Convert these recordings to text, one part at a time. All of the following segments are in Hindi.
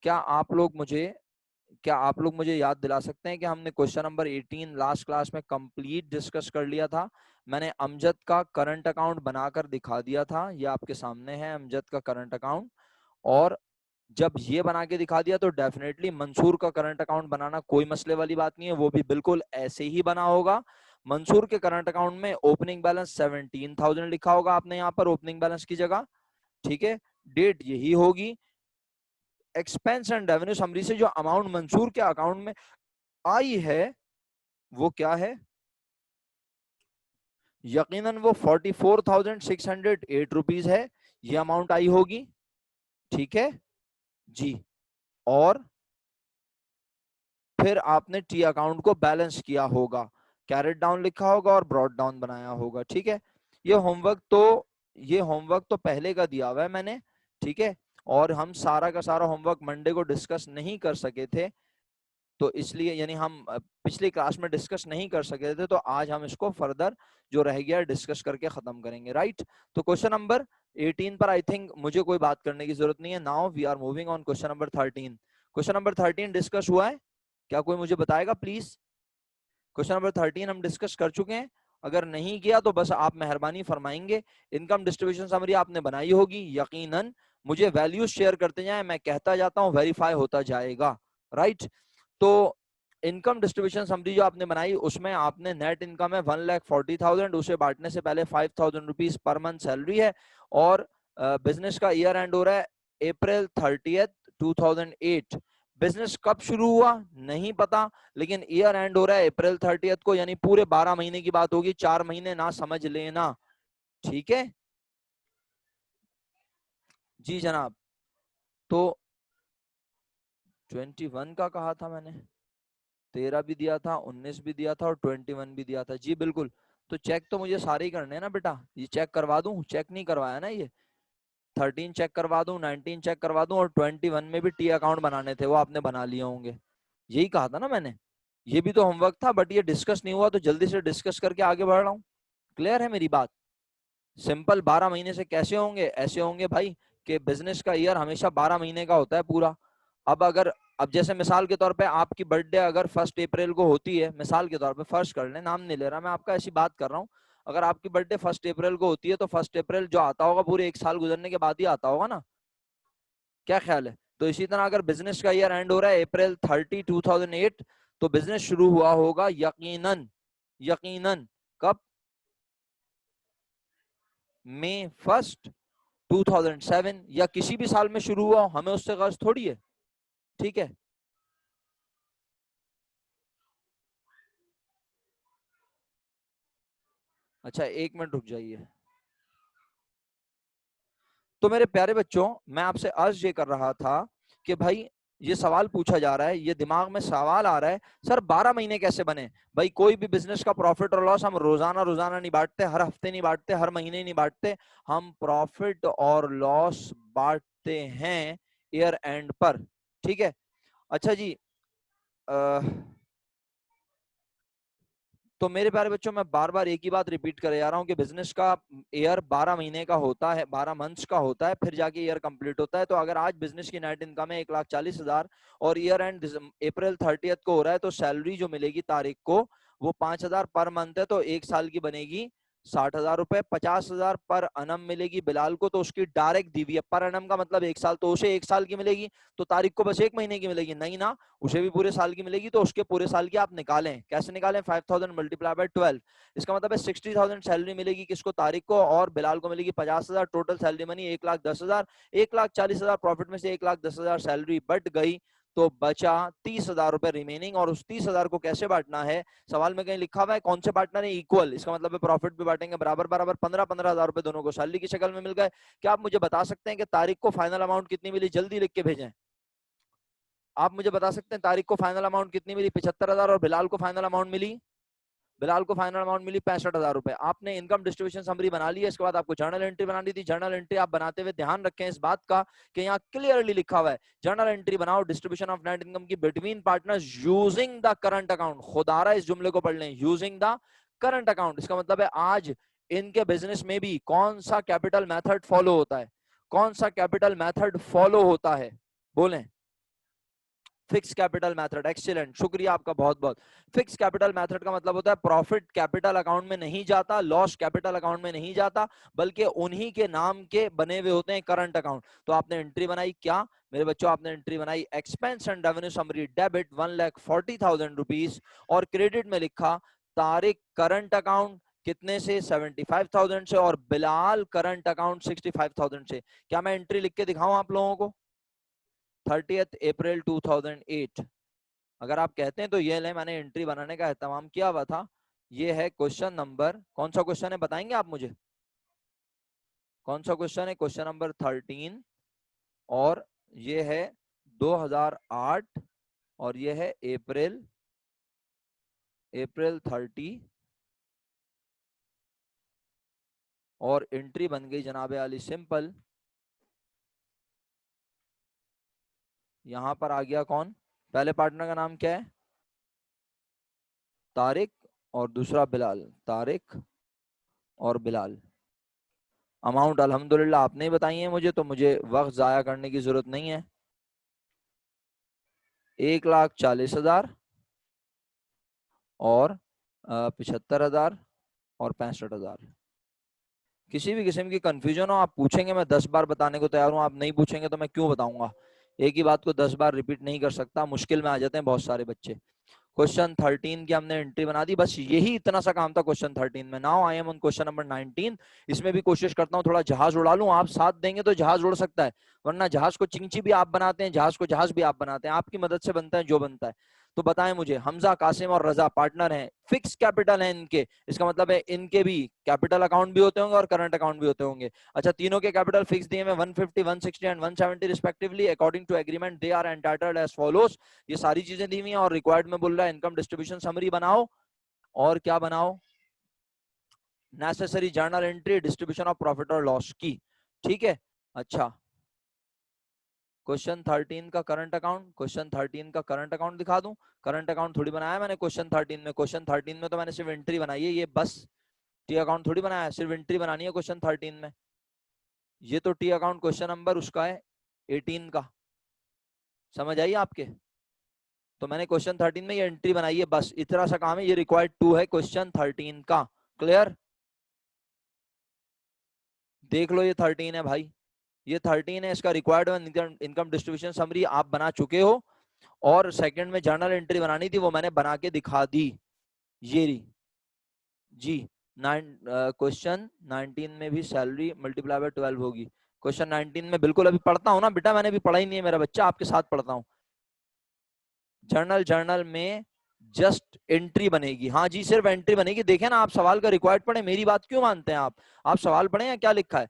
क्या आप लोग मुझे याद दिला सकते हैं कि हमने क्वेश्चन नंबर 18 लास्ट क्लास में कंप्लीट डिस्कस कर लिया था। मैंने अमजद का करंट अकाउंट बनाकर दिखा दिया था, ये आपके सामने है अमजद का करंट अकाउंट। और जब ये बना के दिखा दिया तो डेफिनेटली मंसूर का करंट अकाउंट बनाना कोई मसले वाली बात नहीं है, वो भी बिल्कुल ऐसे ही बना होगा। मंसूर के करंट अकाउंट में ओपनिंग बैलेंस 17,000 लिखा होगा आपने यहाँ पर ओपनिंग बैलेंस की जगह, ठीक है। डेट यही होगी। एक्सपेंस एंड रेवेन्यू समरी से जो अमाउंट मंसूर के अकाउंट में आई है वो क्या है? यकीनन वो 44,608 रुपीज है, ये अमाउंट आई होगी, ठीक है जी। और फिर आपने टी अकाउंट को बैलेंस किया होगा, कैरेट डाउन लिखा होगा और ब्रॉड डाउन बनाया होगा, ठीक है। ये होमवर्क तो पहले का दिया हुआ है मैंने, ठीक है। और हम सारा का सारा होमवर्क मंडे को डिस्कस नहीं कर सके थे, तो इसलिए यानी हम पिछली क्लास में डिस्कस नहीं कर सके थे, तो आज हम इसको फर्दर जो रह गया डिस्कस करके खत्म करेंगे, राइट। तो क्वेश्चन नंबर 18 पर आई थिंक मुझे कोई बात करने की जरूरत नहीं है। Now we are moving on question number 13। Question number 13 discuss हुआ है क्या? कोई मुझे बताएगा प्लीज। क्वेश्चन नंबर 13 हम डिस्कस कर चुके हैं, अगर नहीं किया तो बस आप मेहरबानी फरमाएंगे। इनकम डिस्ट्रीब्यूशन समरी आपने बनाई होगी यकीनन, मुझे वैल्यूज शेयर करते जाएं, मैं कहता जाता हूं, वेरीफाई होता जाएगा, राइट। तो इनकम डिस्ट्रीब्यूशन समरी जो आपने बनाई उसमें आपने नेट इनकम है 1,40,000, उसे बांटने से पहले 5,000 रुपीज पर मंथ सैलरी है। और बिजनेस का ईयर एंड हो रहा है अप्रैल 30, 2008। बिजनेस कब शुरू हुआ नहीं पता, लेकिन ईयर एंड हो रहा है अप्रैल 30 को, यानी पूरे 12 महीने की बात होगी, 4 महीने ना समझ लेना, ठीक है जी जनाब। तो 21 का कहा था मैंने, 13 भी दिया था, 19 भी दिया था और 21 भी दिया था जी बिल्कुल। तो चेक तो मुझे सारे ही करने हैं ना बेटा, ये चेक करवा दूं? चेक नहीं करवाया ना, ये 13 चेक करवा दूं, 19 चेक करवा दूं और 21 में भी टी अकाउंट बनाने थे, वो आपने बना लिए होंगे, यही कहा था ना मैंने। ये भी तो होमवर्क था, बट ये डिस्कस नहीं हुआ तो जल्दी से डिस्कस करके आगे बढ़ रहा हूँ। क्लियर है मेरी बात? सिंपल 12 महीने से कैसे होंगे? ऐसे होंगे भाई कि बिजनेस का ईयर हमेशा 12 महीने का होता है पूरा। अब जैसे मिसाल के तौर पे आपकी बर्थडे अगर 1 अप्रैल को होती है, मिसाल के तौर पे फर्स्ट कर लें, नाम नहीं ले रहा मैं आपका, ऐसी बात कर रहा हूँ। अगर आपकी बर्थडे 1 अप्रैल को होती है तो 1 अप्रैल जो आता होगा पूरे 1 साल गुजरने के बाद ही आता होगा ना, क्या ख्याल है? तो इसी तरह अगर बिजनेस का ईयर एंड हो रहा है अप्रैल 30, 2008, तो बिजनेस शुरू हुआ होगा यकीनन, यकीनन कब? मई 1, 2007, या किसी भी साल में शुरू हुआ, हमें उससे गर्ज थोड़ी है, ठीक है। अच्छा 1 मिनट रुक जाइए। तो मेरे प्यारे बच्चों, मैं आपसे अर्ज ये कर रहा था कि भाई ये सवाल पूछा जा रहा है, ये दिमाग में सवाल आ रहा है, सर 12 महीने कैसे बने? भाई कोई भी बिजनेस का प्रॉफिट और लॉस हम रोजाना रोजाना नहीं बांटते, हर हफ्ते नहीं बांटते, हर महीने नहीं बांटते, हम प्रॉफिट और लॉस बांटते हैं ईयर एंड पर, ठीक है। अच्छा जी, तो मेरे प्यारे बच्चों, मैं बार बार एक ही बात रिपीट करे जा रहा हूँ कि बिजनेस का ईयर 12 महीने का होता है, 12 मंथ्स का होता है, फिर जाके ईयर कंप्लीट होता है। तो अगर आज बिजनेस की नेट इनकम है 1,40,000 और ईयर एंड अप्रैल 30 को हो रहा है, तो सैलरी जो मिलेगी तारीख को वो 5,000 पर मंथ है, तो 1 साल की बनेगी 60,000 रुपए। 50,000 पर अनम मिलेगी बिलाल को, तो उसकी डायरेक्ट दी हुई है, पर अनम का मतलब 1 साल, तो उसे 1 साल की मिलेगी। तो तारीख को बस 1 महीने की मिलेगी नहीं ना, उसे भी पूरे साल की मिलेगी, तो उसके पूरे साल की आप निकालें। कैसे निकालें? 5,000 मल्टीप्लाई बाय 12, इसका मतलब है 60,000 सैलरी मिलेगी किसको? तारीख को, और बिलाल को मिलेगी 50,000। टोटल सैलरी बनी 1,10,000। 1,40,000 प्रॉफिट में से 1,10,000 सैलरी बट गई, तो बचा 30,000 रुपए रिमेनिंग। और उस 30,000 को कैसे बांटना है? सवाल में कहीं लिखा हुआ है कौन से पार्टनर है? इक्वल, इसका मतलब है प्रॉफिट भी बांटेंगे बराबर बराबर। 15,000 रुपए दोनों को सैलरी की शक्ल में मिल गए। क्या आप मुझे बता सकते हैं कि तारीख को फाइनल अमाउंट कितनी मिली? जल्दी लिख के भेजें। आप मुझे बता सकते हैं तारीख को फाइनल अमाउंट कितनी मिली? 75,000। और बिलाल को फाइनल अमाउंट मिली, बिलाल को फाइनल अमाउंट मिली 65,000 रुपए। आपने इनकम डिस्ट्रीब्यूशन समरी बना ली है, इसके बाद आपको जर्नल एंट्री बनानी थी। जर्नल एंट्री आप बनाते हुए ध्यान रखें इस बात का कि यहाँ क्लियरली लिखा हुआ है जर्नल एंट्री बनाओ डिस्ट्रीब्यूशन ऑफ नेट इनकम की between partners using the current account. खुदारा इस जुमले को पढ़ लें, यूजिंग द करंट अकाउंट, इसका मतलब है आज इनके बिजनेस में भी कौन सा कैपिटल मेथड फॉलो होता है? कौन सा कैपिटल मेथड फॉलो होता है? बोलें। फिक्स कैपिटल मेथड, एक्सीलेंट, शुक्रिया आपका बहुत बहुत। फिक्स कैपिटल मेथड का मतलब होता है प्रॉफिट कैपिटल अकाउंट में नहीं जाता, लॉस कैपिटल अकाउंट में नहीं जाता, बल्कि उन्हीं के नाम के बने हुए होते हैं करंट अकाउंट। तो आपने एंट्री बनाई क्या मेरे बच्चों, आपने एंट्री बनाई expense and revenue summary debit 1,40,000 rupees, और क्रेडिट में लिखा तारिक करंट अकाउंट कितने से 75,000 से, और बिलाल करंट अकाउंट 65,000 से। क्या मैं एंट्री लिख के दिखाऊं आप लोगों को? 30 अप्रैल 2008। अगर आप कहते हैं तो ये ले, मैंने एंट्री बनाने का एहतमाम किया हुआ था। ये है क्वेश्चन नंबर, कौन सा क्वेश्चन है बताएंगे आप मुझे? कौन सा क्वेश्चन है? क्वेश्चन नंबर 13, और ये है 2008, और ये है अप्रैल 30, और एंट्री बन गई जनाबे आली सिंपल। यहां पर आ गया कौन? पहले पार्टनर का नाम क्या है? तारिक, और दूसरा बिलाल, तारिक और बिलाल। अमाउंट अल्हम्दुलिल्लाह आपने ही बताई है मुझे, तो मुझे वक्त जाया करने की जरूरत नहीं है। 1,40,000 और 75,000 और 65,000। किसी भी किस्म की कंफ्यूजन हो आप पूछेंगे, मैं 10 बार बताने को तैयार हूँ। आप नहीं पूछेंगे तो मैं क्यों बताऊंगा? एक ही बात को 10 बार रिपीट नहीं कर सकता, मुश्किल में आ जाते हैं बहुत सारे बच्चे। क्वेश्चन 13 की हमने एंट्री बना दी, बस यही इतना सा काम था क्वेश्चन 13 में। Now I am on question number 19। इसमें भी कोशिश करता हूँ थोड़ा जहाज उड़ा लूं, आप साथ देंगे तो जहाज उड़ सकता है, वरना जहाज को चिंची भी आप बनाते हैं, जहाज को जहाज भी आप बनाते हैं, आपकी मदद से बनता है जो बनता है। तो बताएं मुझे, हमजा, कासिम और रजा पार्टनर हैं, फिक्स कैपिटल है इनके, इसका मतलब है इनके भी कैपिटल अकाउंट भी होते होंगे और करंट अकाउंट भी होते होंगे। अच्छा, तीनों के कैपिटल फिक्स दिए हैं 150, 160 and 170 respectively. According to agreement they are entitled as follows. ये सारी चीजें दी हुई हैं, और रिक्वायर्ड में बोल रहा है इनकम डिस्ट्रीब्यूशन समरी बनाओ, और क्या बनाओ? Necessary journal entry, distribution of profit और लॉस की। ठीक है। अच्छा, क्वेश्चन 13 का करंट अकाउंट, क्वेश्चन 13 का करंट अकाउंट दिखा दूं? करंट अकाउंट थोड़ी बनाया मैंने क्वेश्चन 13 में। क्वेश्चन 13 में तो मैंने सिर्फ एंट्री बनाई है, ये बस टी अकाउंट थोड़ी बनाया है, सिर्फ एंट्री बनानी है क्वेश्चन 13 में। ये तो टी अकाउंट क्वेश्चन नंबर उसका है 18 का, समझ आई आपके? तो मैंने क्वेश्चन 13 में ये एंट्री बनाई है, बस इतना सा काम है। ये रिक्वायर्ड 2 है क्वेश्चन 13 का। क्लियर? देख लो, ये 13 है भाई, ये 13 है, इसका रिक्वायर्ड इनकम डिस्ट्रीब्यूशन समरी आप बना चुके हो, और सेकंड में जर्नल एंट्री बनानी थी, वो मैंने बना के दिखा दी। ये रही जी। क्वेश्चन 19 में भी सैलरी मल्टीप्लाई बाय 12 होगी। क्वेश्चन 19 में बिल्कुल अभी पढ़ता हूँ ना बेटा, मैंने भी पढ़ा ही नहीं है मेरा बच्चा, आपके साथ पढ़ता हूँ। जर्नल में जस्ट एंट्री बनेगी, हाँ जी सिर्फ एंट्री बनेगी। देखें ना, आप सवाल का रिक्वायर्ड पढ़े, मेरी बात क्यों मानते हैं आप सवाल पढ़े या क्या लिखा है?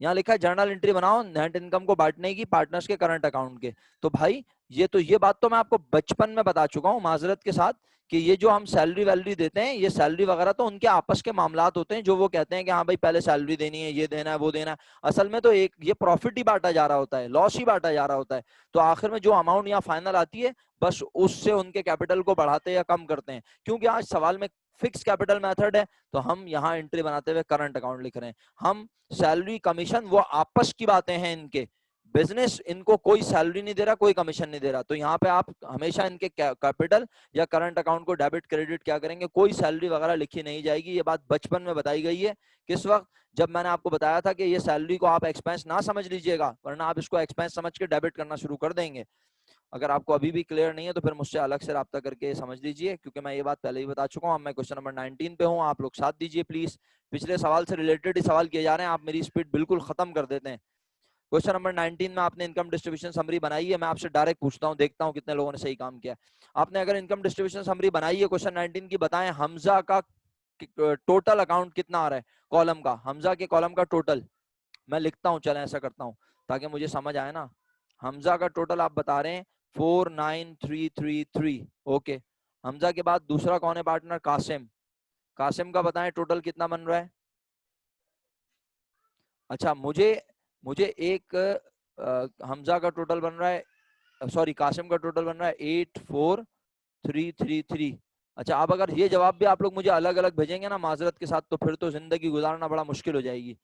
यहाँ लिखा है जर्नल एंट्री बनाओ नेट इनकम को बांटने की पार्टनर्स के करंट अकाउंट के। तो भाई ये बात तो मैं आपको बचपन में बता चुका हूँ माजरत के साथ, कि ये जो हम सैलरी वैलरी देते हैं, ये सैलरी वगैरह तो उनके आपस के मामलात होते हैं, जो वो कहते हैं कि हाँ भाई पहले सैलरी देनी है, ये देना है, वो देना है। असल में तो एक ये प्रॉफिट ही बांटा जा रहा होता है, लॉस ही बांटा जा रहा होता है। तो आखिर में जो अमाउंट यहाँ फाइनल आती है, बस उससे उनके कैपिटल को बढ़ाते या कम करते हैं। क्योंकि आज सवाल में फिक्स कैपिटल मेथड है, तो हम यहाँ एंट्री बनाते हुए करंट अकाउंट लिख रहे हैं। हम सैलरी कमीशन वो आपस की बातें हैं इनके, बिजनेस इनको कोई सैलरी नहीं दे रहा, कोई कमीशन नहीं दे रहा। तो यहाँ पे आप हमेशा इनके कैपिटल या करंट अकाउंट को डेबिट क्रेडिट क्या करेंगे, कोई सैलरी वगैरह लिखी नहीं जाएगी। ये बात बचपन में बताई गई है। किस वक्त? जब मैंने आपको बताया था कि ये सैलरी को आप एक्सपेंस ना समझ लीजिएगा, वरना आप इसको एक्सपेंस समझ के डेबिट करना शुरू कर देंगे। अगर आपको अभी भी क्लियर नहीं है तो फिर मुझसे अलग से राब्ता करके समझ लीजिए, क्योंकि मैं ये बात पहले ही बता चुका हूँ। मैं क्वेश्चन नंबर 19 पे हूँ, आप लोग साथ दीजिए प्लीज। पिछले सवाल से रिलेटेड ही सवाल किए जा रहे हैं, आप मेरी स्पीड बिल्कुल खत्म कर देते हैं। क्वेश्चन नंबर 19 में आपने इनकम डिस्ट्रीब्यूशन समरी बनाई है। मैं आपसे डायरेक्ट पूछता हूँ, देखता हूँ कितने लोगों ने सही काम किया। आपने अगर इनकम डिस्ट्रीब्यूशन समरी बनाई है क्वेश्चन 19 की, बताएं हमजा का टोटल अकाउंट कितना आ रहा है कॉलम का, हमजा के कॉलम का टोटल। मैं लिखता हूँ, चलें ऐसा करता हूँ ताकि मुझे समझ आए ना। हमजा का टोटल आप बता रहे हैं 49333। ओके, हमजा के बाद दूसरा कौन है पार्टनर? कासिम। कासिम का बताएं टोटल कितना बन रहा है? अच्छा, मुझे एक हमजा का टोटल बन रहा है, सॉरी कासिम का टोटल बन रहा है 84,333। अच्छा, अब अगर ये जवाब भी आप लोग मुझे अलग अलग भेजेंगे ना माजरत के साथ, तो फिर तो जिंदगी गुजारना बड़ा मुश्किल हो जाएगी।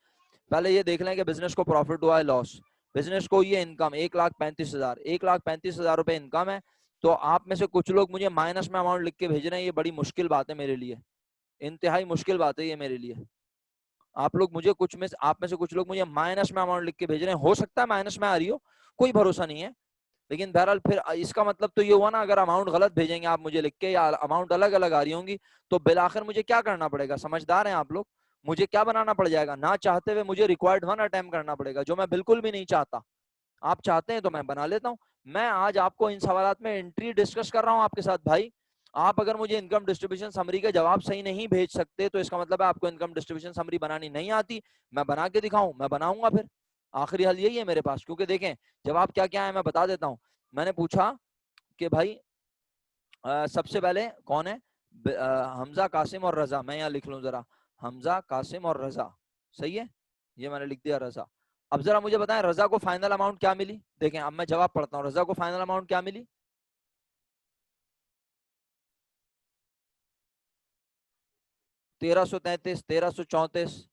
पहले ये देख लें कि बिजनेस को प्रॉफिट हुआ है लॉस। बिजनेस को ये इनकम 1,35,000, 1,35,000 रुपए इनकम है। तो आप में से कुछ लोग मुझे माइनस में अमाउंट लिख के भेज रहे हैं, ये बड़ी मुश्किल बात है मेरे लिए, इंतहाई मुश्किल बात है ये मेरे लिए। आप लोग मुझे आप में से कुछ लोग मुझे माइनस में अमाउंट लिख के भेज रहे हैं, हो सकता है माइनस में आ रही हो, कोई भरोसा नहीं है, लेकिन बहरहाल फिर इसका मतलब तो ये हुआ ना, अगर अमाउंट गलत भेजेंगे आप मुझे लिख के या अमाउंट अलग अलग आ रही होंगी, तो बिल आखिर मुझे क्या करना पड़ेगा? समझदार हैं आप लोग? मुझे क्या बनाना पड़ जाएगा? ना चाहते हुए मुझे रिक्वायर्ड 1 अटेम्प्ट करना पड़ेगा, जो मैं बिल्कुल भी नहीं चाहता। आप चाहते हैं तो मैं बना लेता हूँ। मैं आज आपको इन सवालात में एंट्री डिस्कस कर रहा हूँ आपके साथ भाई। आप अगर मुझे इनकम डिस्ट्रीब्यूशन समरी के जवाब सही नहीं भेज सकते तो इसका मतलब है आपको इनकम डिस्ट्रीब्यूशन समरी बनानी नहीं आती। मैं बना के दिखाऊं, मैं बनाऊंगा, फिर आखिरी हल यही है मेरे पास। क्योंकि देखें जवाब क्या क्या है मैं बता देता हूँ। मैंने पूछा कि भाई सबसे पहले कौन है? हमजा, कासिम और रजा। मैं यहाँ लिख लूं जरा, हमजा, कासिम और रजा। सही है, ये मैंने लिख दिया रजा। अब जरा मुझे बताएं रजा को फाइनल अमाउंट क्या मिली? देखें अब मैं जवाब पढ़ता हूँ, रजा को फाइनल अमाउंट क्या मिली? 1333, 1334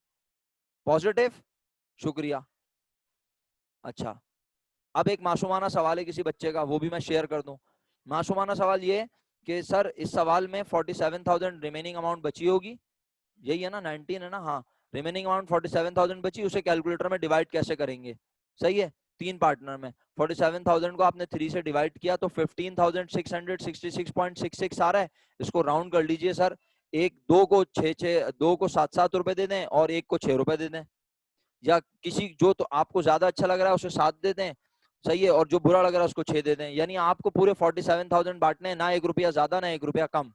पॉजिटिव। शुक्रिया। अच्छा, अब एक मासूमाना सवाल है किसी बच्चे का, वो भी मैं शेयर कर दूं। मासूमाना सवाल ये कि सर इस सवाल में 47,000 रिमेनिंग अमाउंट बची होगी, यही है ना, 19 है ना? हाँ, रिमेनिंग अमाउंट 47,000 बची, उसे कैलकुलेटर में डिवाइड कैसे करेंगे? सही है, 3 पार्टनर में 47,000 को आपने 3 से डिवाइड किया तो 15,666.66 आ रहा है। इसको राउंड कर लीजिए सर, एक दो को 7-7 रुपए दे दें और एक को 6 रुपए दे दें, या किसी जो तो आपको ज्यादा अच्छा लग रहा है उसे 7 दे दें, सही है, और जो बुरा लग रहा है उसको 6 दे दें। यानी आपको पूरे 47,000 बांटने हैं, ना 1 रुपया ज्यादा ना 1 रुपया कम।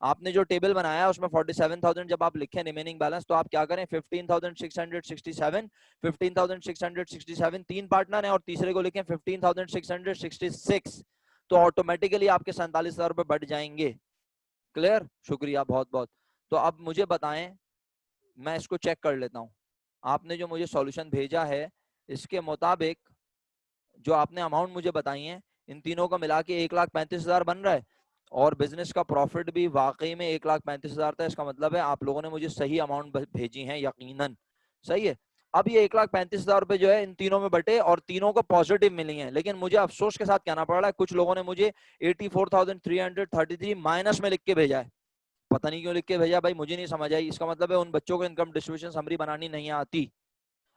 आपने जो टेबल बनाया है उसमें 47,000 जब आप लिखें रिमेनिंग बैलेंस, तो आप क्या करें, 15,667, 15,667 तीन पार्टनर है और तीसरे को लिखें 15,666, तो ऑटोमेटिकली आपके 47,000 रुपए बढ़ जाएंगे। क्लियर? शुक्रिया बहुत बहुत। तो अब मुझे बताएं, मैं इसको चेक कर लेता हूं। आपने जो मुझे सॉल्यूशन भेजा है इसके मुताबिक जो आपने अमाउंट मुझे बताई है, इन तीनों का मिला के 1,35,000 बन रहा है, और बिजनेस का प्रॉफिट भी वाकई में 1,35,000 था। इसका मतलब है आप लोगों ने मुझे सही अमाउंट भेजी है यकीनन। सही है। अब ये 1,35,000 रुपए जो है इन तीनों में बटे और तीनों को पॉजिटिव मिली है, लेकिन मुझे अफसोस के साथ कहना पड़ रहा है कुछ लोगों ने मुझे 84,333 माइनस में लिख के भेजा है। पता नहीं क्यों लिख के भेजा भाई, मुझे नहीं समझ आई। इसका मतलब है उन बच्चों को इनकम डिस्ट्रीब्यूशन समरी बनानी नहीं आती।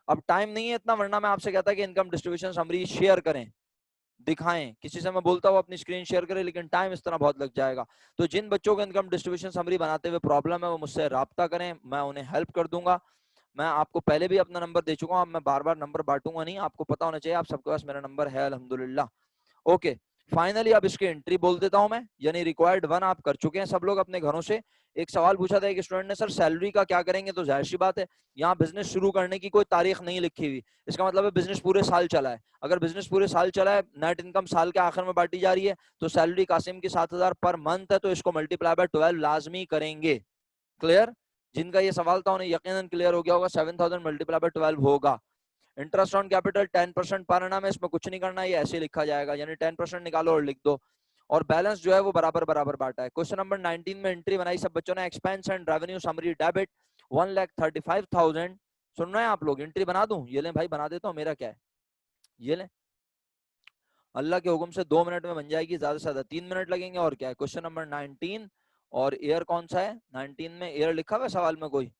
अब टाइम नहीं है इतना, वरना मैं आपसे कहता कि इनकम डिस्ट्रीब्यूशन समरी शेयर करें, दिखाएं, किसी से मैं बोलता हूँ अपनी स्क्रीन शेयर करें, लेकिन टाइम इस तरह बहुत लग जाएगा। तो जिन बच्चों को इनकम डिस्ट्रीब्यूशन समरी बनाते हुए प्रॉब्लम है वो मुझसे राब्ता करें, मैं उन्हें हेल्प कर दूंगा। मैं आपको पहले भी अपना नंबर दे चुका हूँ, मैं बार बार नंबर बांटूंगा नहीं, आपको पता होना चाहिए आप सबके पास मेरा नंबर है अल्हम्दुलिल्लाह। ओके, फाइनली अब इसकी एंट्री बोल देता हूं मैं, यानी रिक्वायर्ड 1 आप कर चुके हैं सब लोग अपने घरों से। एक सवाल पूछा था एक स्टूडेंट ने, सर सैलरी का क्या करेंगे? तो जाहिर सी बात है यहाँ बिजनेस शुरू करने की कोई तारीख नहीं लिखी हुई, इसका मतलब है बिजनेस पूरे साल चला है। अगर बिजनेस पूरे साल चला है, नेट इनकम साल के आखिर में बांटी जा रही है, तो सैलरी कासिम की 7,000 पर मंथ है, तो इसको मल्टीप्लाई बाय 12 लाजमी करेंगे। क्लियर? जिनका ये सवाल था उन्हें यकीनन क्लियर हो गया होगा, 7,000 मल्टीप्लाई बाय 12 होगा। Interest on capital 10% per annum है, इसमें कुछ नहीं करना, ये ऐसे लिखा जाएगा, यानी 10% निकालो और लिख दो। और बैलेंस जो है वो बराबर बराबर बांटा है। क्वेश्चन नंबर 19 में एंट्री बनाई सब बच्चों ने, expense and revenue summary debit 1,35,000। सुन रहे हैं आप लोग? एंट्री बना दूं? ये लें भाई, बना देता हूँ, मेरा क्या है, ये लें, अल्लाह के हुक्म से 2 मिनट में बन जाएगी, ज्यादा से ज्यादा 3 मिनट लगेंगे, और क्या है। क्वेश्चन नंबर 19, और ईयर कौन सा है? 19 में ईयर लिखा हुआ है सवाल में? कोई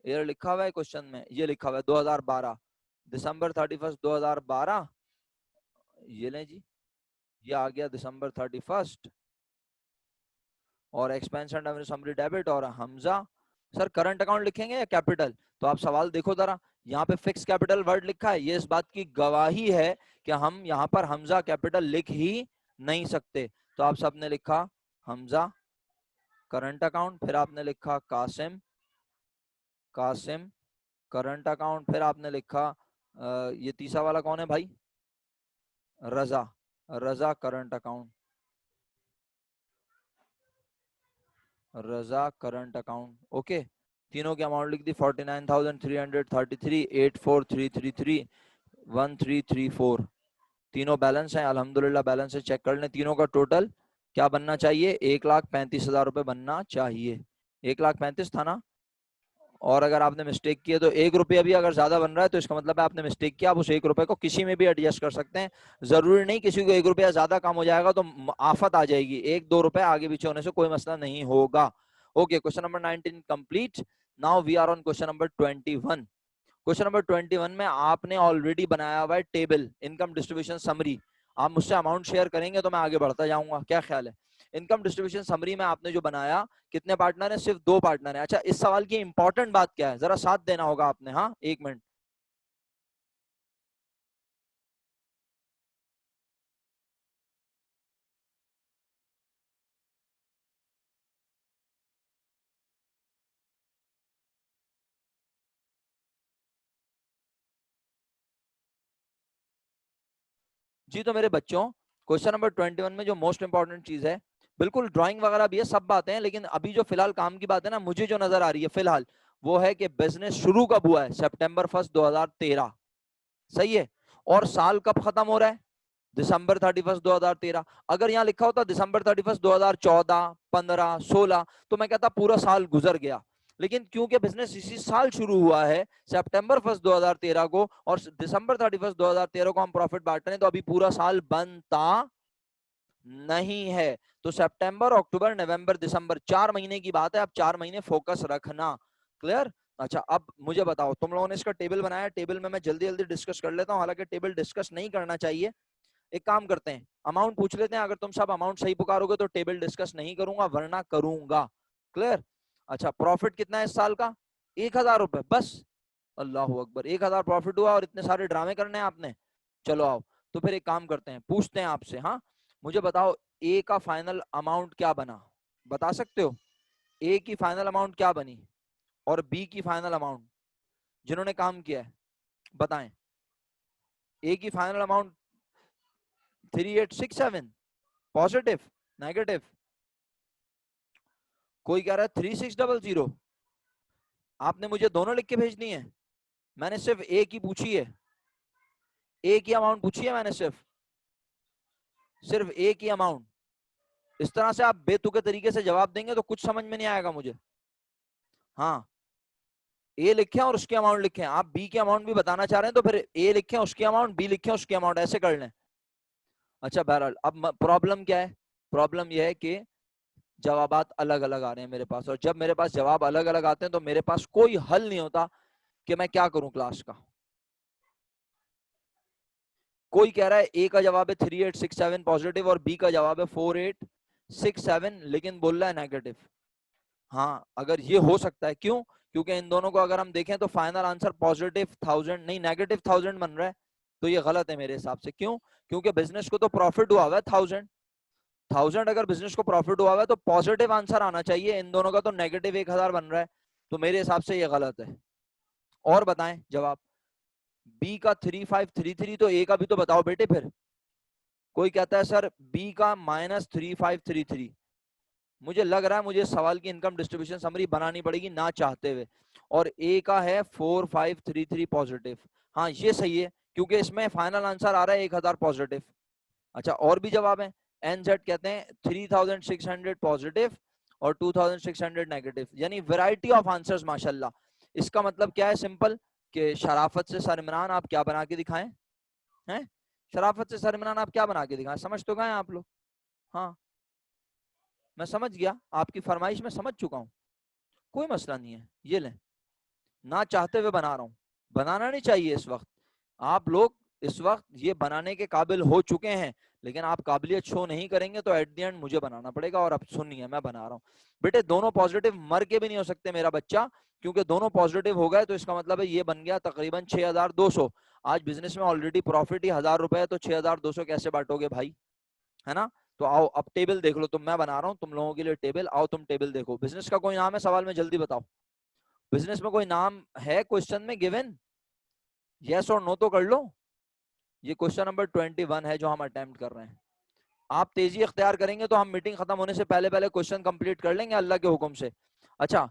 ईयर लिखा हुआ है क्वेश्चन में? ये लिखा हुआ है 2012, दिसंबर 31 2012। ये लें जी, ये आ गया दिसंबर 31, और एक्सपेंशन रेवेन्यू समरी डेबिट। और हमजा सर करंट अकाउंट लिखेंगे या कैपिटल? तो आप सवाल देखो जरा, यहाँ पे फिक्स कैपिटल वर्ड लिखा है, ये इस बात की गवाही है कि हम यहाँ पर हमजा कैपिटल लिख ही नहीं सकते। तो आप सबने लिखा हमजा करंट अकाउंट, फिर आपने लिखा कासिम, कासिम करंट अकाउंट, फिर आपने लिखा ये तीसरा वाला कौन है भाई? रजा, रजा करंट अकाउंट, रजा करंट अकाउंट। ओके, तीनों की अमाउंट लिख दी, 49,333, 84,333, 1334। तीनों बैलेंस है अल्हम्दुलिल्लाह, बैलेंस है, चेक कर लें। तीनों का टोटल क्या बनना चाहिए? 1,35,000 रुपए बनना चाहिए। 1,35,000 था ना? और अगर आपने मिस्टेक की है तो 1 रुपया भी अगर ज्यादा बन रहा है तो इसका मतलब है आपने मिस्टेक किया। आप उस 1 रुपए को किसी में भी एडजस्ट कर सकते हैं। जरूरी नहीं किसी को 1 रुपया ज्यादा कम हो जाएगा तो आफत आ जाएगी, 1-2 रुपए आगे पीछे होने से कोई मसला नहीं होगा। Okay, question number 19 complete. Now we are on question number 21। Question number 21 में आपने ऑलरेडी बनाया हुआ है टेबल, इनकम डिस्ट्रीब्यूशन समरी। आप मुझसे अमाउंट शेयर करेंगे तो मैं आगे बढ़ता जाऊंगा, क्या ख्याल है? इनकम डिस्ट्रीब्यूशन समरी में आपने जो बनाया, कितने पार्टनर है? सिर्फ 2 पार्टनर है। अच्छा, इस सवाल की इंपॉर्टेंट बात क्या है, जरा साथ देना होगा आपने। हाँ, 1 मिनट। जी तो मेरे बच्चों, क्वेश्चन नंबर 21 में जो मोस्ट इंपॉर्टेंट चीज है, बिल्कुल ड्राइंग वगैरह भी है, सब बातें हैं, लेकिन अभी जो फिलहाल काम की बात है ना, मुझे जो नजर आ रही है फिलहाल, वो है कि बिजनेस शुरू कब हुआ है? सितंबर 1 2013। सही है। और साल कब खत्म हो रहा है? दिसंबर 31 2013। अगर यहाँ लिखा होता दिसंबर 31 2014, 15, 16, तो मैं कहता पूरा साल गुजर गया। लेकिन क्योंकि बिजनेस इसी साल शुरू हुआ है, सितंबर 1 2013 को, और दिसंबर 31 2013 को हम प्रॉफिट बांट रहे हैं, तो अभी पूरा साल बनता नहीं है। तो सितंबर, अक्टूबर, नवंबर, दिसंबर, 4 महीने की बात है। अब 4 महीने फोकस रखना। क्लियर? अच्छा, अब मुझे बताओ, तुम लोगों ने इसका टेबल बनाया, टेबल में मैं जल्दी जल्दी डिस्कस कर लेता हूँ, हालांकि टेबल डिस्कस नहीं करना चाहिए। एक काम करते हैं, अमाउंट पूछ लेते हैं। अगर तुम सब अमाउंट सही पुकारोगे तो टेबल डिस्कस नहीं करूंगा, वरना करूंगा। क्लियर? अच्छा, प्रॉफिट कितना है इस साल का? 1,000 रुपए बस। अल्लाह अकबर, 1,000 प्रॉफिट हुआ और इतने सारे ड्रामे करने हैं आपने? चलो आओ, तो फिर एक काम करते हैं, पूछते हैं आपसे। हाँ, मुझे बताओ, ए का फाइनल अमाउंट क्या बना? बता सकते हो? ए की फाइनल अमाउंट क्या बनी और बी की फाइनल अमाउंट, जिन्होंने काम किया है बताएं। ए की फाइनल अमाउंट 3867 पॉजिटिव, नेगेटिव? कोई कह रहा है 3600। आपने मुझे दोनों लिख के भेजनी है? मैंने सिर्फ ए की पूछी है, ए की अमाउंट पूछी है मैंने, सिर्फ ए की अमाउंट। इस तरह से आप बेतुके तरीके से जवाब देंगे तो कुछ समझ में नहीं आएगा मुझे। हाँ, ए लिखे और उसकी अमाउंट लिखे। आप बी की अमाउंट भी बताना चाह रहे हैं तो फिर ए लिखे उसकी अमाउंट, बी लिखे उसकी अमाउंट, ऐसे कर लें। अच्छा, बहरहाल अब प्रॉब्लम क्या है? प्रॉब्लम यह है कि जवाबात अलग अलग आ रहे हैं मेरे पास, और जब मेरे पास जवाब अलग अलग आते हैं तो मेरे पास कोई हल नहीं होता कि मैं क्या करूं क्लास का। कोई कह रहा है ए का जवाब है 3867 पॉजिटिव और बी का जवाब है 4867, लेकिन बोल रहा है नेगेटिव। हाँ, अगर ये हो सकता है, क्यों? क्योंकि इन दोनों को अगर हम देखें तो फाइनल आंसर पॉजिटिव 1000 नहीं, नेगेटिव 1000 बन रहा है। तो ये गलत है मेरे हिसाब से। क्यों? क्योंकि बिजनेस को तो प्रॉफिट हुआ हुआ है 1000। 1000 अगर बिजनेस को प्रॉफिट हुआ हुआ है तो पॉजिटिव आंसर आना चाहिए। इन दोनों का तो नेगेटिव 1000 बन रहा है, तो मेरे हिसाब से ये गलत है। और बताएं जवाब। बी का 3533, तो ए का भी तो बताओ बेटे फिर। कोई कहता है सर बी का -3533। मुझे लग रहा है मुझे सवाल की इनकम डिस्ट्रीब्यूशन समरी बनानी पड़ेगी ना चाहते हुए। और ए का है 4533 पॉजिटिव। हाँ, ये सही है, क्योंकि इसमें फाइनल आंसर आ रहा है 1000 पॉजिटिव। अच्छा, और भी जवाब है। एनजेड कहते हैं 3600 पॉजिटिव और 2600 नेगेटिव, यानी वैरायटी ऑफ आंसर्स माशाल्लाह। इसका मतलब क्या है? सिंपल, कि शराफत से सरमरान आप क्या बना के दिखाएं हैं? शराफत से सरमरान आप क्या बना के दिखाएं? समझ तो गए आप लोग? हाँ, मैं समझ गया, आपकी फरमाइश में समझ चुका हूँ, कोई मसला नहीं है। ये लें, ना चाहते हुए बना रहा हूँ। बनाना नहीं चाहिए इस वक्त। आप लोग इस वक्त ये बनाने के काबिल हो चुके हैं, लेकिन आप काबिलियत शो नहीं करेंगे तो एट द एंड मुझे बनाना पड़ेगा। और अब सुनिए, मैं बना रहा हूँ। बेटे, दोनों पॉजिटिव मर के भी नहीं हो सकते मेरा बच्चा, क्योंकि दोनों पॉजिटिव हो गए तो इसका मतलब है ये बन गया तकरीबन 6200। आज बिजनेस में ऑलरेडी प्रॉफिट ही 1000 रुपए है, तो 6200 कैसे बांटोगे भाई? है ना? तो आओ अब टेबल देख लो तुम, मैं बना रहा हूँ तुम लोगों के लिए टेबल। आओ तुम टेबल देखो। बिजनेस का कोई नाम है सवाल में? जल्दी बताओ। बिजनेस में कोई नाम है क्वेश्चन में गिवन? यस और नो तो कर लो। ये क्वेश्चन नंबर 21 है जो हम अटेम्प्ट कर रहे हैं। आप तेजी इख्तियार करेंगे तो हम मीटिंग खत्म होने से पहले पहले क्वेश्चन कंप्लीट कर लेंगे अल्लाह के हुक्म से। अच्छा,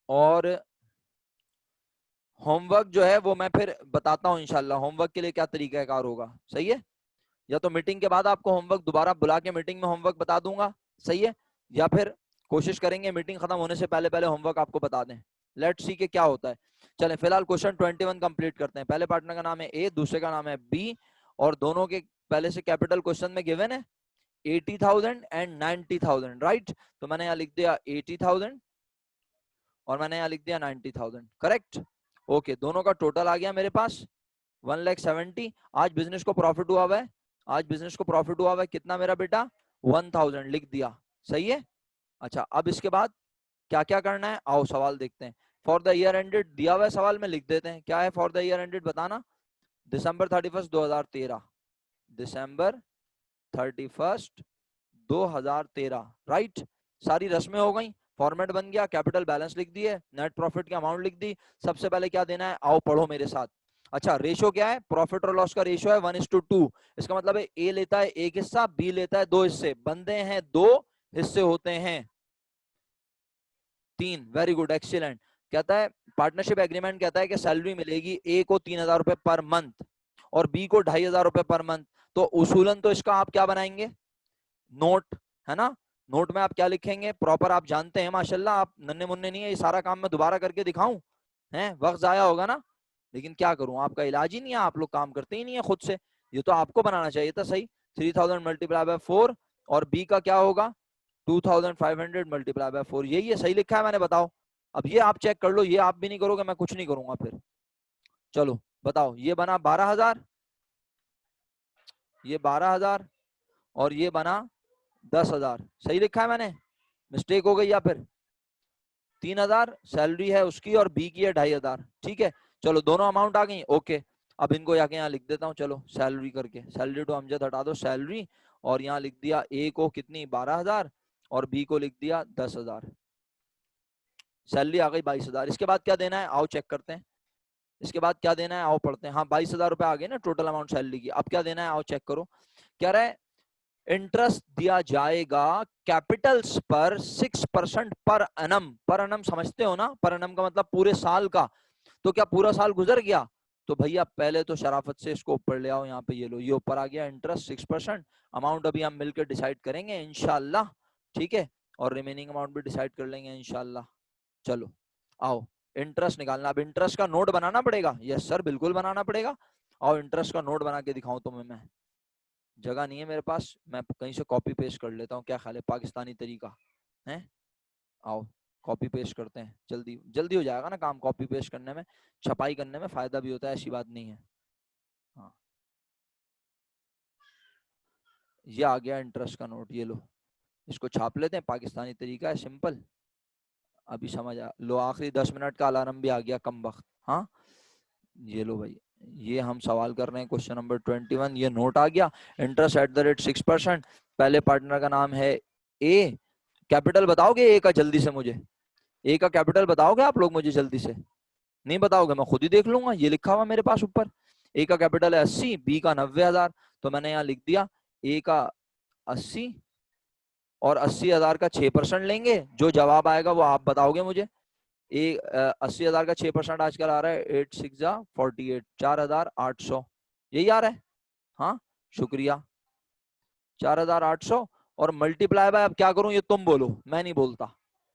और होमवर्क जो है वो मैं फिर बताता हूँ इंशाल्लाह, होमवर्क के लिए क्या तरीका कार होगा। सही है? या तो मीटिंग के बाद आपको होमवर्क दोबारा बुला के मीटिंग में होमवर्क बता दूंगा, सही है? या फिर कोशिश करेंगे मीटिंग खत्म होने से पहले पहले होमवर्क आपको बता दें। लेट्स सी के क्या होता है। चलें फिलहाल क्वेश्चन 21 कंप्लीट करते हैं। पहले पार्टनर का नाम है ए, दूसरे का नाम है बी, और दोनों के पहले से कैपिटल क्वेश्चन में गिवन है 80,000 एंड 90,000, राइट। तो मैंने यहाँ लिख दिया 80,000 और मैंने यहाँ लिख दिया 90,000, करेक्ट। ओके, दोनों का टोटल आ गया मेरे पास 1,70,000। आज बिजनेस को प्रॉफिट हुआ हुआ है, आज बिजनेस को प्रॉफिट हुआ हुआ है कितना मेरा बेटा, 1,000 लिख दिया, सही है। अच्छा, अब इसके बाद क्या क्या करना है, आओ सवाल देखते हैं। फॉर द ईयर एंडेड दिया हुआ है सवाल में, लिख देते हैं क्या है फॉर द ईयर एंडेड, बताना। दिसंबर 31 2013, दिसंबर 31 2013, राइट। सारी रस्में हो गई, फॉर्मेट बन गया, कैपिटल बैलेंस लिख दिए, नेट प्रॉफिट की अमाउंट लिख दी। सबसे पहले क्या देना है, आओ पढ़ो मेरे साथ। अच्छा, रेशो क्या है, प्रॉफिट और लॉस का रेशो है 1:2। इसका मतलब है ए लेता है एक हिस्सा, बी लेता है 2 हिस्से, बनते हैं 2 हिस्से होते हैं 3। Very good, excellent. कहता है पार्टनरशिप एग्रीमेंट कहता है कि सैलरी मिलेगी ए को 3,000 रुपए पर मंथ और बी को 2,500 रुपए पर मंथ। तो उसूलन तो इसका आप क्या बनाएंगे, नोट, है ना। नोट में आप क्या लिखेंगे, प्रॉपर आप जानते हैं माशाल्लाह, आप नन्हे मुन्ने नहीं है, ये सारा काम मैं दोबारा करके दिखाऊं, हैं वक्त जाया होगा ना, लेकिन क्या करूं, आपका इलाज ही नहीं है, आप लोग काम करते ही नहीं है खुद से, ये तो आपको बनाना चाहिए था सही। 3,000 मल्टीप्लाई बाय 4 और बी का क्या होगा 2,500 मल्टीप्लाई बाय 4, यही है, सही लिखा है मैंने, बताओ। अब ये आप चेक कर लो, ये आप भी नहीं करोगे मैं कुछ नहीं करूंगा फिर। चलो बताओ, ये बना 12,000, ये 12,000 और ये बना 10,000, सही लिखा है मैंने, मिस्टेक हो गई या फिर 3,000 सैलरी है उसकी और बी की है 2,500, ठीक है। चलो दोनों अमाउंट आ गई, ओके। अब इनको जाके यहाँ लिख देता हूँ, चलो सैलरी करके, सैलरी टू अमजद हटा दो, सैलरी, और यहाँ लिख दिया ए को कितनी 12,000 और बी को लिख दिया 10,000, सैलरी आ गई 22,000। इसके बाद क्या देना है, आओ चेक करते हैं, इसके बाद क्या देना है, आओ पढ़ते हैं। हाँ 22,000 रुपए आ गए ना टोटल अमाउंट सैलरी की। अब क्या देना है, आओ चेक करो। क्या रहा है, इंटरेस्ट दिया जाएगा कैपिटल्स पर 6% पर एनम। पर एनम समझते हो ना, पर एनम का मतलब पूरे साल का। तो क्या पूरा साल गुजर गया, तो भैया पहले तो शराफत से इसको ऊपर ले आओ, यहाँ पे ये लो, ये ऊपर आ गया इंटरेस्ट 6%। अमाउंट अभी हम मिलकर डिसाइड करेंगे इंशाल्लाह, ठीक है, और रिमेनिंग अमाउंट भी डिसाइड कर लेंगे इंशाल्लाह। चलो आओ, इंटरेस्ट निकालना। अब इंटरेस्ट का नोट बनाना पड़ेगा, यस सर बिल्कुल बनाना पड़ेगा। आओ इंटरेस्ट का नोट बना के दिखाऊं तुम्हें मैं, जगह नहीं है मेरे पास, मैं कहीं से कॉपी पेस्ट कर लेता हूँ, क्या ख्याल है, पाकिस्तानी तरीका है। आओ कॉपी पेस्ट करते हैं, जल्दी जल्दी हो जाएगा ना काम, कॉपी पेस्ट करने में, छपाई करने में फायदा भी होता है, ऐसी बात नहीं है। हाँ ये आ गया इंटरेस्ट का नोट, ये लो, इसको छाप लेते हैं, पाकिस्तानी तरीका है सिंपल। अभी समझ आ लो, आखिरी 10 मिनट का अलार्म भी आ गया कम वक्त। हाँ ये लो भाई, ये हम सवाल कर रहे हैं क्वेश्चन नंबर 21, ये नोट आ गया, इंटरेस्ट एट द रेट 6%। पहले पार्टनर का नाम है ए, कैपिटल बताओगे ए का जल्दी से मुझे, ए का कैपिटल बताओगे आप लोग मुझे जल्दी से, नहीं बताओगे मैं खुद ही देख लूंगा, ये लिखा हुआ मेरे पास ऊपर, ए का कैपिटल है 80, बी का 90,000। तो मैंने यहाँ लिख दिया ए का 80 और 80,000 का 6% लेंगे, जो जवाब आएगा वो आप बताओगे मुझे। 80,000 का 6% आजकल आ रहा है 8 6 जा 48, 4,800, यही आ रहा है। हाँ शुक्रिया, 4,800 और मल्टीप्लाई बाय, अब क्या करूं ये तुम बोलो, मैं नहीं बोलता,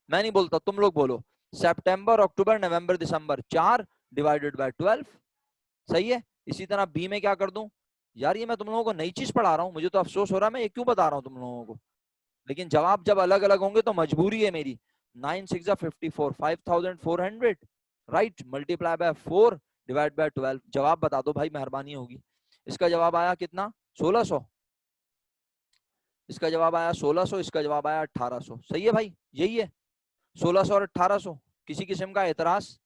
मैं नहीं बोलता, तुम लोग बोलो। सितंबर अक्टूबर नवंबर दिसंबर, 4 डिवाइडेड बाय 12, सही है। इसी तरह बी में क्या कर दूं, यार ये मैं तुम लोगों को नई चीज पढ़ा रहा हूँ, मुझे तो अफसोस हो रहा है मैं ये क्यों बता रहा हूँ तुम लोगों को, लेकिन जवाब जब अलग अलग होंगे तो मजबूरी है मेरी। 9 6 जा 54, 5,400, right, multiply by 4 divide by 12, जवाब बता दो भाई मेहरबानी होगी। इसका जवाब आया कितना 1600, इसका जवाब आया 1600, इसका जवाब आया 1800, सही है भाई, यही है 1600 और 1800। किसी किस्म का एतराज,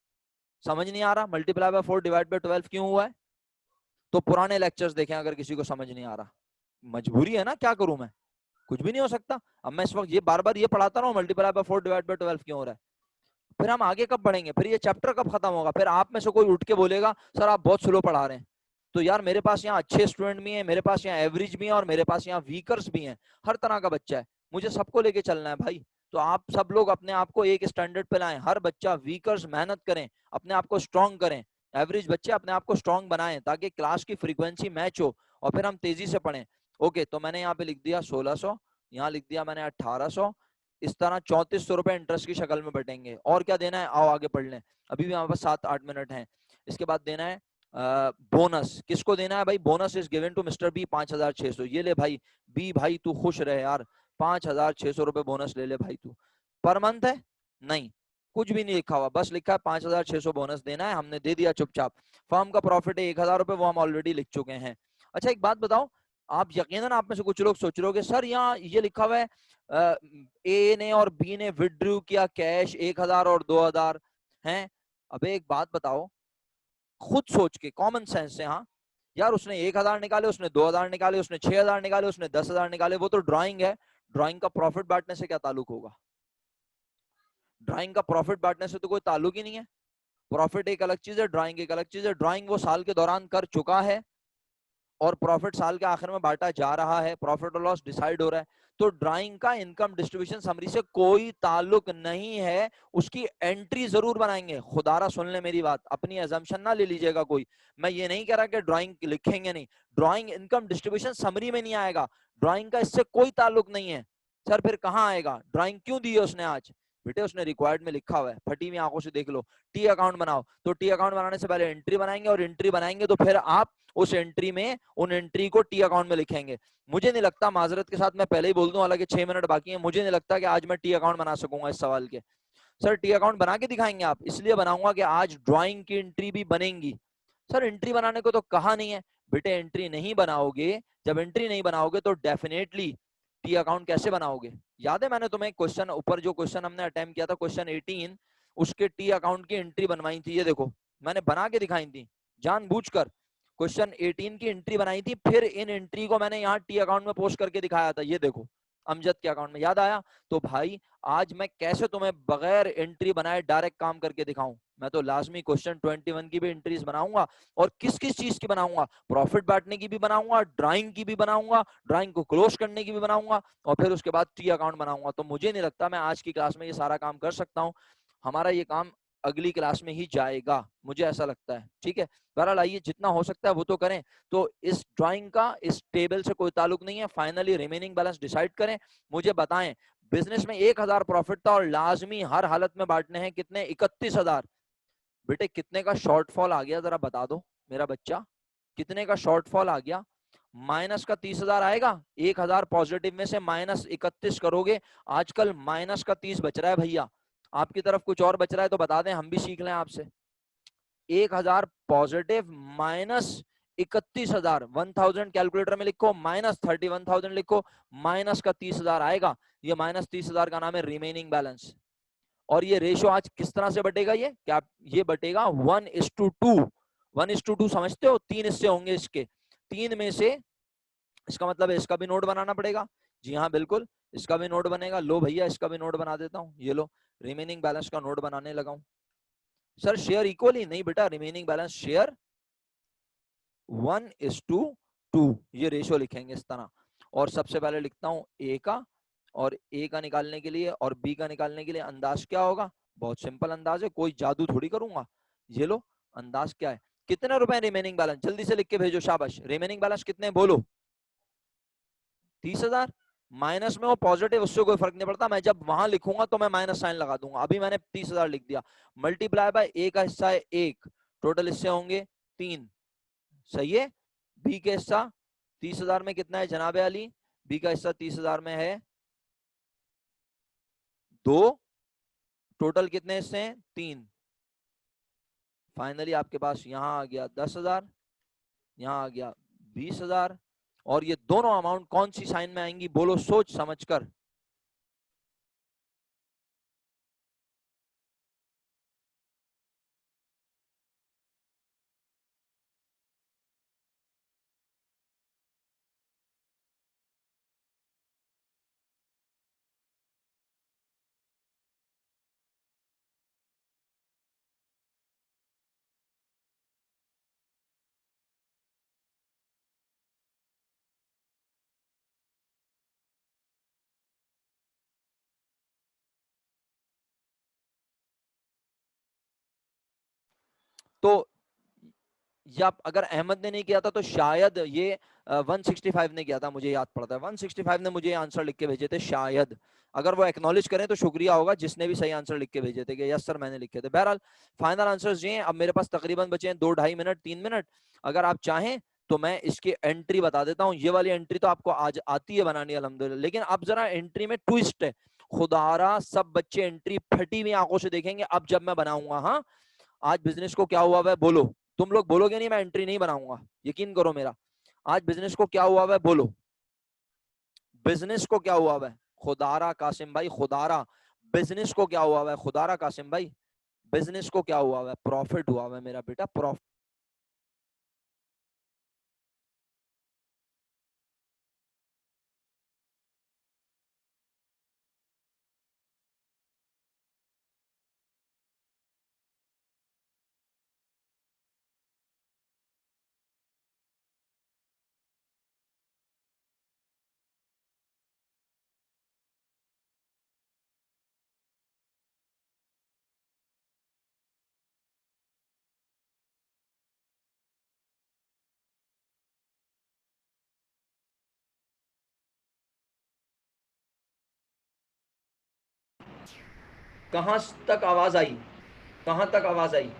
समझ नहीं आ रहा मल्टीप्लाई बाय 4 डिवाइड बाय 12 क्यों हुआ है, तो पुराने लेक्चर्स देखें अगर किसी को समझ नहीं आ रहा, मजबूरी है ना, क्या करूं मैं, कुछ भी नहीं हो सकता। अब मैं इस वक्त ये बार बार ये पढ़ाता रहा हूँ मल्टीप्लाई बाय 4 डिवाइड बाय 12 क्यों हो रहा है, फिर हम आगे कब बढ़ेंगे, फिर ये चैप्टर कब खत्म होगा, फिर आप में से कोई उठ के बोलेगा सर आप बहुत स्लो पढ़ा रहे हैं। तो यार मेरे पास यहाँ अच्छे स्टूडेंट भी हैं, मेरे पास यहाँ एवरेज भी हैं और मेरे पास यहाँ वीकर्स भी हैं, हर तरह का बच्चा है, मुझे सबको लेके चलना है भाई। तो आप सब लोग अपने आप को एक स्टैंडर्ड पे लाएं, हर बच्चा वीकर्स मेहनत करें, अपने आप को स्ट्रॉन्ग करें, एवरेज बच्चे अपने आप को स्ट्रॉन्ग बनाएं ताकि क्लास की फ्रीक्वेंसी मैच हो और फिर हम तेजी से पढ़ें। ओके, तो मैंने यहाँ पे लिख दिया 1600, यहाँ लिख दिया मैंने 1800, इस तरह 3400 रुपए इंटरेस्ट की शक्ल में बटेंगे। और क्या देना है, आओ आगे पढ़ लें, अभी भी हमारे पास 7-8 मिनट हैं। इसके बाद देना है बोनस। किसको देना है भाई, bonus is given to mister B 5600। ये ले भाई बी, भाई तू खुश रहे यार, 5600 रुपए बोनस ले ले भाई तू। पर मंथ है नहीं, कुछ भी नहीं लिखा हुआ, बस लिखा है 5600 बोनस देना है, हमने दे दिया चुपचाप। फर्म का प्रॉफिट है 1000 रुपए, वो हम ऑलरेडी लिख चुके हैं। अच्छा एक बात बताओ, आप यकीनन आप में से कुछ लोग सोच रहे होगे सर यहाँ ये लिखा हुआ है ए ने और बी ने विड्रू किया कैश 1000 और 2000 हैं। अबे एक बात बताओ, खुद सोच के कॉमन सेंस से, हाँ यार उसने 1000 निकाले, उसने 2000 निकाले, उसने 6000 निकाले, उसने 10,000 निकाले, वो तो ड्राइंग है। ड्राइंग का प्रॉफिट बांटने से क्या ताल्लुक होगा, ड्राइंग का प्रॉफिट बांटने से तो कोई ताल्लुक ही नहीं है। प्रॉफिट एक अलग चीज है, ड्राइंग एक अलग चीज है। ड्राइंग वो साल के दौरान कर चुका है और प्रॉफिट साल के आखिर में बांटा जा रहा है, प्रॉफिट और लॉस डिसाइड हो रहा है। तो ड्राइंग का इनकम डिस्ट्रीब्यूशन समरी से कोई ताल्लुक नहीं है। उसकी एंट्री जरूर बनाएंगे, खुदारा सुन ले मेरी बात, अपनी एजम्पशन ना ले लीजिएगा कोई। मैं ये नहीं कह रहा कि ड्राइंग लिखेंगे नहीं, ड्राइंग इनकम डिस्ट्रीब्यूशन समरी में नहीं आएगा, ड्राइंग का इससे कोई ताल्लुक नहीं है। सर फिर कहाँ आएगा, ड्राइंग क्यों दी है उसने आज, बेटे उसने रिक्वायर्ड में लिखा हुआ है, फटी हुई आंखों से देख लो, टी अकाउंट बनाओ। तो टी अकाउंट बनाने से पहले एंट्री बनाएंगे, और एंट्री बनाएंगे तो फिर आप उस एंट्री में उन एंट्री को टी अकाउंट में लिखेंगे। मुझे नहीं लगता, माजरत के साथ मैं पहले ही बोल दूं, हालांकि 6 मिनट बाकी है, मुझे नहीं लगता कि आज मैं टी अकाउंट बना सकूंगा इस सवाल के। सर टी अकाउंट बना के दिखाएंगे आप, इसलिए बनाऊंगा कि आज ड्राइंग की एंट्री भी बनेंगी। सर एंट्री बनाने को तो कहा नहीं है, बेटे एंट्री नहीं बनाओगे, जब एंट्री नहीं बनाओगे तो डेफिनेटली टी अकाउंट कैसे बनाओगे। याद है मैंने तुम्हें क्वेश्चन ऊपर जो क्वेश्चन हमने अटेम्प्ट किया था, क्वेश्चन 18, उसके टी अकाउंट की एंट्री बनवाई थी, ये देखो मैंने बना के दिखाई थी जानबूझकर। क्वेश्चन 18 की एंट्री बनाई थी, फिर इन एंट्री को मैंने यहाँ टी अकाउंट में पोस्ट करके दिखाया था, ये देखो अमजद के अकाउंट में, याद आया। तो भाई आज मैं कैसे तुम्हें बगैर एंट्री बनाए डायरेक्ट काम करके दिखाऊं, मैं तो लाजमी क्वेश्चन 21 की भी एंट्रीज बनाऊंगा। और किस किस चीज की बनाऊंगा, प्रॉफिट बांटने की भी बनाऊंगा, ड्राइंग की भी बनाऊंगा, ड्राइंग को क्लोज करने की भी बनाऊंगा, और फिर उसके बाद टी अकाउंट बनाऊंगा। तो मुझे नहीं लगता मैं आज की क्लास में ये सारा काम कर सकता हूँ, हमारा ये काम अगली क्लास में ही जाएगा, मुझे ऐसा लगता है। ठीक है, बहरहाल आइए जितना हो सकता है वो तो करें। तो इस ड्राइंग का इस टेबल से कोई ताल्लुक नहीं है, फाइनली रिमेनिंग बैलेंस डिसाइड करें, मुझे बताएं। बिजनेस में 1000 प्रॉफिट था और लाजमी हर हालत में बांटने हैं कितने, 31,000। बेटे कितने का शॉर्टफॉल आ गया जरा बता दो मेरा बच्चा, कितने का शॉर्टफॉल आ गया। माइनस का 30,000 आएगा, 1000 पॉजिटिव में से माइनस 31 करोगे, आजकल माइनस का 30 बच रहा है भैया, आपकी तरफ कुछ और बच रहा है तो बता दें, हम भी सीख लें आपसे। 1000 पॉजिटिव माइनस 31,000, 1000 कैलकुलेटर में लिखो, माइनस 31,000 लिखो, माइनस का 30,000 आएगा। ये माइनस 30,000 का नाम है रिमेनिंग बैलेंस। और ये रेशो आज किस तरह से बटेगा, ये क्या, ये बटेगा 1:2। 1:2 समझते हो, 3 हिस्से होंगे इसके, 3 में से, इसका मतलब है इसका भी नोट बनाना पड़ेगा। जी हाँ बिल्कुल, इसका भी नोट बनेगा। लो भैया इसका भी नोट बना देता हूँ, ये लो रिमेनिंग बैलेंस का नोट बनाने लगा हूँ। सर शेयर इक्वली नहीं बेटा, रिमेनिंग बैलेंस शेयर 1:2, ये रेशो लिखेंगे इस तरह। और सबसे पहले लिखता हूँ ए का, और ए का निकालने के लिए और बी का निकालने के लिए अंदाज क्या होगा, बहुत सिंपल अंदाज है, कोई जादू थोड़ी करूंगा। ये लो अंदाज क्या है, कितने रुपए रिमेनिंग बैलेंस, जल्दी से लिख के भेजो, शाबाश। रिमेनिंग बैलेंस कितने बोलो, 30,000। माइनस में वो पॉजिटिव, उससे कोई फर्क नहीं पड़ता, मैं जब वहां लिखूंगा तो मैं माइनस साइन लगा दूंगा, अभी मैंने 30,000 लिख दिया। मल्टीप्लाई बाय ए का हिस्सा है 1, टोटल हिस्से होंगे 3, सही है। बी का हिस्सा 30,000 में कितना है जनाबे अली, बी का हिस्सा 30,000 में है 2, टोटल कितने हिस्से हैं 3। फाइनली आपके पास यहां आ गया 10,000, यहां आ गया 20,000। और ये दोनों अमाउंट कौन सी साइन में आएंगी बोलो सोच समझकर। तो या अगर अहमद ने नहीं किया था तो शायद ये 165 ने किया था, मुझे याद पड़ता है 165 ने मुझे आंसर लिख के भेजे थे शायद। अगर वो एक्नॉलेज करें तो शुक्रिया होगा जिसने भी सही आंसर लिख के भेजे थे कि यस सर मैंने लिखे थे। बहरहाल फाइनल आंसर्स ये हैं। अब मेरे पास तकरीबन बचे हैं 2-2.5 मिनट 3 मिनट। अगर आप चाहें तो मैं इसकी एंट्री बता देता हूँ। ये वाली एंट्री तो आपको आज आती है बनानी अल्हम्दुलिल्लाह, लेकिन अब जरा एंट्री में ट्विस्ट है। खुदारा सब बच्चे एंट्री फटी हुई आंखों से देखेंगे अब जब मैं बनाऊंगा। हाँ, आज बिजनेस को क्या हुआ है बोलो। तुम लोग बोलोगे नहीं मैं एंट्री नहीं बनाऊंगा, यकीन करो मेरा। आज बिजनेस को क्या हुआ है बोलो, बिजनेस को क्या हुआ है। खुदारा कासिम भाई, खुदारा बिजनेस को क्या हुआ है, खुदारा कासिम भाई बिजनेस को क्या हुआ है, प्रॉफिट हुआ है मेरा बेटा, प्रॉफिट। कहां तक आवाज आई, कहां तक आवाज आई।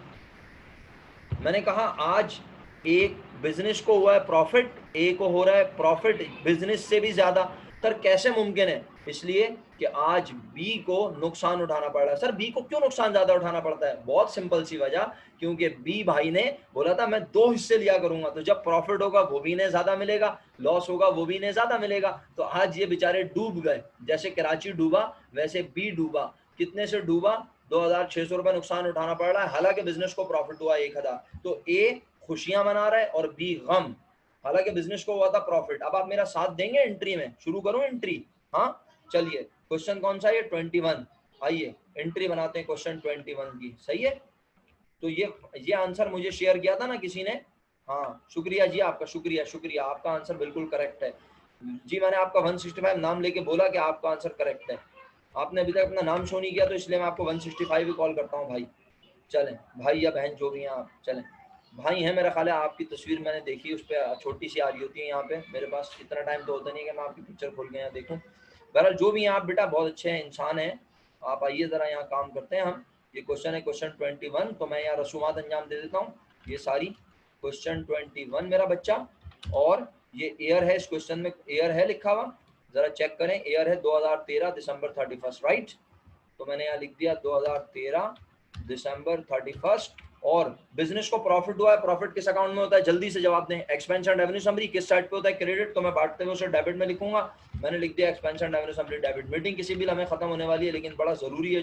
मैंने कहा आज एक बिजनेस को हुआ है प्रॉफिट, ए को हो रहा है प्रॉफिट बिजनेस से भी ज्यादा। सर कैसे मुमकिन है, इसलिए कि आज बी को नुकसान उठाना पड़ रहा है। सर बी को क्यों नुकसान ज्यादा उठाना पड़ता है, बहुत सिंपल सी वजह, क्योंकि बी भाई ने बोला था मैं 2 हिस्से लिया करूंगा, तो जब प्रॉफिट होगा वो भी ने ज्यादा मिलेगा, लॉस होगा वो भी ने ज्यादा मिलेगा। तो आज ये बेचारे डूब गए, जैसे कराची डूबा वैसे बी डूबा। कितने से डूबा, 2,600 रुपए नुकसान उठाना पड़ रहा है, हालांकि बिजनेस को प्रॉफिट हुआ 1,000। तो ए खुशियां मना रहा है और बी गम, हालांकि बिजनेस को हुआ था प्रॉफिट। अब आप मेरा साथ देंगे एंट्री में, शुरू करूं एंट्री। हाँ चलिए, क्वेश्चन कौन सा है, 21। आइए एंट्री बनाते हैं क्वेश्चन 21 की, सही है। तो ये आंसर मुझे शेयर किया था ना किसी ने। हाँ शुक्रिया जी आपका, शुक्रिया शुक्रिया, आपका आंसर बिल्कुल करेक्ट है जी। मैंने आपका 165 नाम लेके बोला कि आपका आंसर करेक्ट है। आपने अभी तक अपना नाम शो नहीं किया, तो इसलिए मैं आपको 165 ही कॉल करता हूँ भाई। चलें भाई या बहन जो भी हैं आप, चलें भाई हैं मेरा ख्याल है। आपकी तस्वीर मैंने देखी, उस पर छोटी सी आ रही होती है यहाँ पे, मेरे पास इतना टाइम तो होता नहीं है कि मैं आपकी पिक्चर खोल के यहाँ देखूँ। बहरहाल जो भी हैं आप बेटा, बहुत अच्छे हैं, इंसान हैं आप। आइए ज़रा यहाँ काम करते हैं हम। ये क्वेश्चन है क्वेश्चन 21, तो मैं यहाँ रसूमात अंजाम दे देता हूँ। ये सारी क्वेश्चन 21 मेरा बच्चा, और ये ईयर है, इस क्वेश्चन में ईयर है लिखा हुआ, ज़रा चेक करें। ईयर है 2013 दिसंबर 31, राइट। तो मैंने यहाँ लिख दिया 2013 दिसंबर 31। और बिजनेस को प्रॉफिट हुआ है, प्रॉफिट किस अकाउंट में होता है, जल्दी से जवाब दें। एक्सपेंशन रेवेन्यू समरी किस साइड पे होता है, क्रेडिट, तो मैं बांटते हुए उसे डेबिट में लिखूंगा। मैंने लिख दिया expansion revenue summary debit. Meeting किसी भी लम्हे खत्म होने वाली है, लेकिन बड़ा जरूरी है